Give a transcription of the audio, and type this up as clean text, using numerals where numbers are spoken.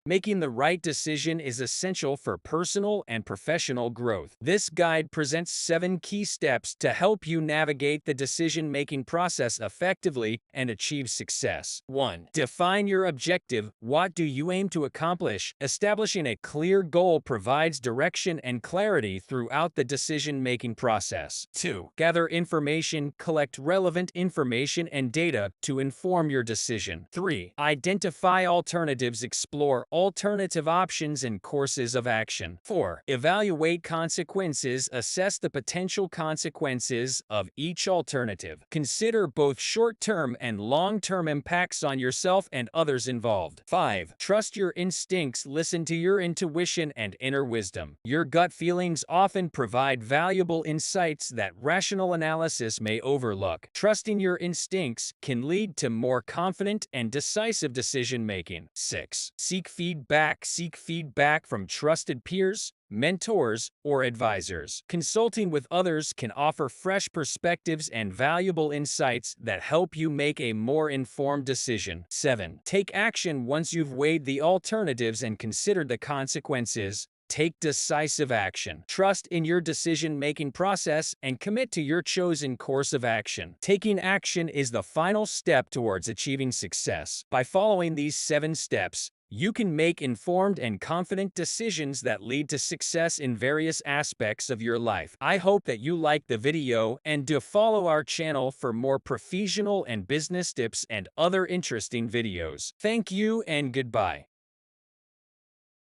Making the right decision is essential for personal and professional growth. This guide presents 7 key steps to help you navigate the decision-making process effectively and achieve success. 1. Define your objective. What do you aim to accomplish? Establishing a clear goal provides direction and clarity throughout the decision-making process. 2. Gather information. Collect relevant information and data to inform your decision. 3. Identify alternatives. Explore alternative options and courses of action. 4. Evaluate consequences. Assess the potential consequences of each alternative. Consider both short-term and long-term impacts on yourself and others involved. 5. Trust your instincts. Listen to your intuition and inner wisdom. Your gut feelings often provide valuable insights that rational analysis may overlook. Trusting your instincts can lead to more confident and decisive decision-making. 6. Seek feedback. Seek feedback from trusted peers, mentors, or advisors. Consulting with others can offer fresh perspectives and valuable insights that help you make a more informed decision. 7. Take action. Once you've weighed the alternatives and considered the consequences, take decisive action. Trust in your decision-making process and commit to your chosen course of action. Taking action is the final step towards achieving success. By following these 7 steps, you can make informed and confident decisions that lead to success in various aspects of your life. I hope that you liked the video and do follow our channel for more professional and business tips and other interesting videos. Thank you and goodbye.